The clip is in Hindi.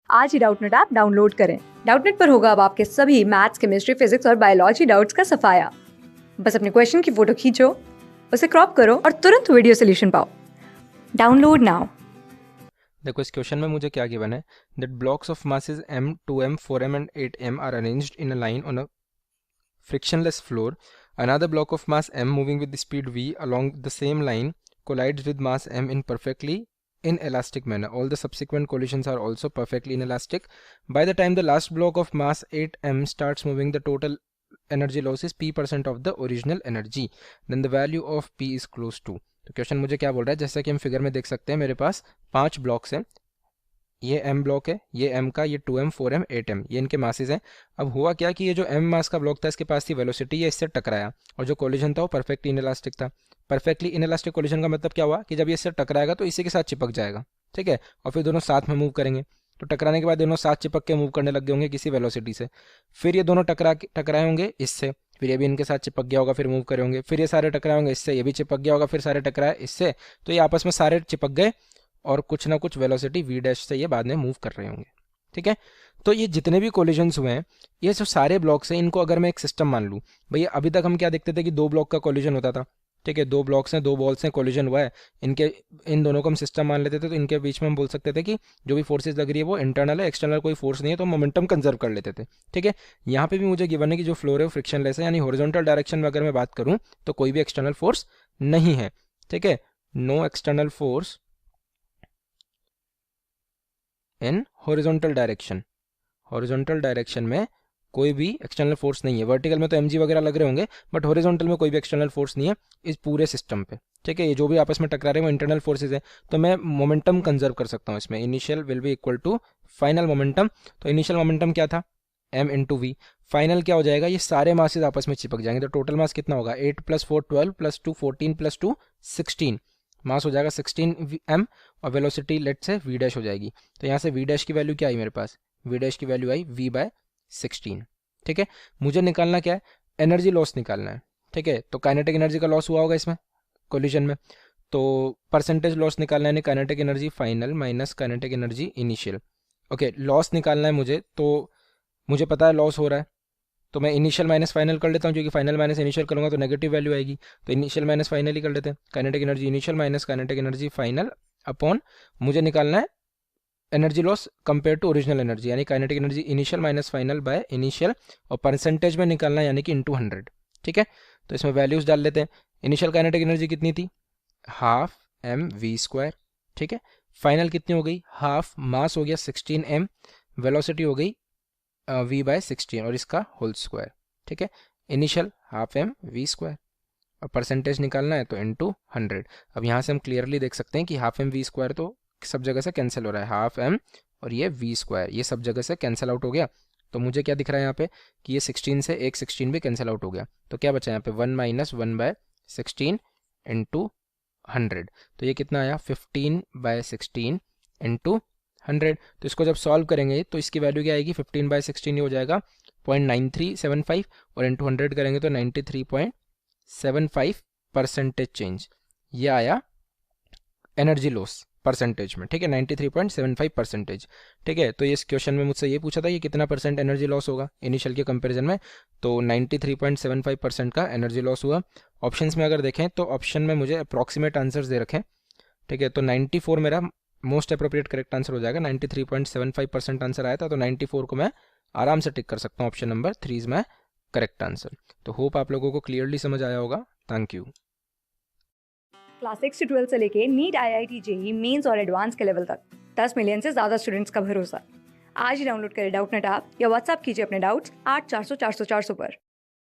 आज ही डाउटनेट ऐप डाउनलोड करें। डाउटनेट पर होगा अब आपके सभी मैथ्स, केमिस्ट्री, फिजिक्स और बायोलॉजी डाउट्स का सफाया। बस अपने क्वेश्चन की फोटो खींचो, उसे क्रॉप करो और तुरंत वीडियो सोल्यूशन पाओ। Download now. देखो इस क्वेश्चन में मुझे क्या गिवन है that blocks of masses m 2m 4m and 8m are arranged in a line on a frictionless floor. Another block of mass m moving with the speed v along the same line collides with mass m in perfectly inelastic manner. All the subsequent collisions are also perfectly inelastic. By the time the last block of mass 8m starts moving, the total energy loss is p% of the original energy. Then the value of p is close to. तो क्वेश्चन मुझे क्या बोल रहा है, जैसा कि हम फिगर में देख सकते हैं मेरे पास 5 ब्लॉक्स हैं। ये m ब्लॉक है, ये m का, ये 2m 4m 8m, ये इनके मासेस हैं। अब हुआ क्या कि ये जो m मास का ब्लॉक था इसके पास थी वेलोसिटी, ये इससे टकराया और जो कोलिजन था वो परफेक्टली इनइलास्टिक था। परफेक्टली इनइलास्टिक कोलिजन का मतलब क्या हुआ कि जब ये इससे टकराएगा तो इसी के साथ चिपक जाएगा, ठीक है, और फिर दोनों साथ में मूव करेंगे। तो टकराने के बाद दोनों साथ चिपक के मूव करने लग गए होंगे किसी वेलोसिटी से। फिर ये दोनों टकराए होंगे इससे, फिर ये भी इनके साथ चिपक गया होगा, फिर मूव करे होंगे। फिर ये सारे टकराए होंगे इससे, ये भी चिपक गया होगा, फिर सारे टकराए इससे, तो ये आपस में सारे चिपक गए और कुछ ना कुछ वेलोसिटी v डैश से ये बाद में मूव कर रहे होंगे, ठीक है। तो ये जितने भी कोलिजन्स हुए हैं, ये जो सारे ब्लॉक्स हैं, इनको अगर मैं एक सिस्टम मान लूँ, भैया अभी तक हम क्या देखते थे कि 2 ब्लॉक का कोलिजन होता था, ठीक है, 2 ब्लॉक्स हैं, 2 बॉल्स हैं, कोलिजन हुआ है, इन दोनों को हम सिस्टम मान लेते थे। तो इनके बीच में हम बोल सकते थे कि जो भी फोर्सेज लग रही है वो इंटरनल है, एक्सटर्नल कोई फोर्स नहीं है, तो मोमेंटम कंजर्व कर लेते थे, ठीक है। यहाँ पे भी मुझे गिवन है कि जो फ्लोर है वो फ्रिक्शनलेस है, यानी हॉरिजॉन्टल डायरेक्शन में अगर मैं बात करूँ तो कोई भी एक्सटर्नल फोर्स नहीं है, ठीक है, no external force in horizontal direction. Horizontal direction में कोई भी एक्सटर्नल फोर्स नहीं है। वर्टिकल में तो mg वगैरह लग रहे होंगे, बट हॉरिजॉन्टल में कोई भी एक्सटर्नल फोर्स नहीं है इस पूरे सिस्टम पे, ठीक है। ये जो भी आपस में टकरा रहे हैं वो इंटरनल फोर्सेज है, तो मैं मोमेंटम कंजर्व कर सकता हूँ इसमें। Initial will be equal to final momentum. तो इनिशियल मोमेंटम क्या था, m इंटू वी। फाइनल क्या हो जाएगा, ये सारे मासेज आपस में चिपक जाएंगे, तो टोटल मास कितना होगा, 8 + 4 12 + 2 14 + 2 16, मास हो जाएगा 16 m और वेलोसिटी लेट से v डैश हो जाएगी। तो यहाँ से v डैश की वैल्यू क्या आई मेरे पास, v डैश की वैल्यू आई v/16, ठीक है। मुझे निकालना क्या है, एनर्जी लॉस निकालना है, ठीक है। तो काइनेटिक एनर्जी का लॉस हुआ होगा इसमें कोलिजन में, तो परसेंटेज लॉस निकालना है, यानी kinetic energy final minus kinetic energy initial. Okay, loss निकालना है मुझे, तो मुझे पता है लॉस हो रहा है, तो मैं इनिशियल माइनस फाइनल कर लेता हूँ, क्योंकि फाइनल माइनस इनिशियल करूँगा तो नेगेटिव वैल्यू आएगी, तो इनिशियल माइनस फाइनल ही कर लेते हैं। Kinetic energy initial minus kinetic energy final upon, मुझे निकालना है energy loss compare to original energy, यानी kinetic energy initial minus final by initial, और परसेंटेज में निकालना है यानी कि इंटू 100, ठीक है। तो इसमें वैल्यूज डाल लेते हैं। इनिशियल काइनेटिक एनर्जी कितनी थी, हाफ mv², ठीक है। फाइनल कितनी हो गई, हाफ, मास हो गया 16m, वेलोसिटी हो गई v/16 और इसका होल स्क्वायर, ठीक है। इनिशियल हाफ mv² और परसेंटेज निकालना है तो इंटू 100। अब यहाँ से हम क्लियरली देख सकते हैं कि हाफ mv² तो सब जगह से कैंसिल हो रहा है, हाफ m और ये v² ये सब जगह से कैंसिल आउट हो गया। तो मुझे क्या दिख रहा है यहाँ पे कि ये 16 से एक 16 भी कैंसिल आउट हो गया, तो क्या बचा यहाँ पे 1 - 1/16 इंटू 100, तो ये कितना आया 15/16 इंटू 100। तो इसको जब सॉल्व करेंगे तो इसकी वैल्यू क्या आएगी, 15/16 ये हो जाएगा 0.9375 और इंटू 100 करेंगे तो 93.75 परसेंटेज चेंज, ये आया एनर्जी लॉस परसेंटेज में, ठीक है, 93.75 परसेंटेज, ठीक है। तो इस क्वेश्चन में मुझसे ये पूछा था कि कितना परसेंट एनर्जी लॉस होगा इनिशियल के कंपैरिजन में, तो 93.75% का एनर्जी लॉस हुआ। ऑप्शंस में अगर देखें तो ऑप्शन में मुझे अप्रॉक्सीमेट आंसर्स दे रखे हैं, ठीक है, तो 94 मेरा मोस्ट अप्रोप्रिएट करेक्ट आंसर हो जाएगा। 93.75% आंसर आया था, तो 94 को मैं आराम से टिक कर सकता हूँ, option number 3 is my correct answer. तो होप आप लोगों को क्लियरली समझ आया होगा। Thank you. क्लास 6 से 12 से लेके नीट, IIT JEE मेंस और एडवांस के लेवल तक 10 मिलियन से ज्यादा स्टूडेंट्स का भरोसा। आज ही डाउनलोड करें डाउटनेट ऐप या व्हाट्सएप कीजिए अपने डाउट्स 8400 400 400 पर।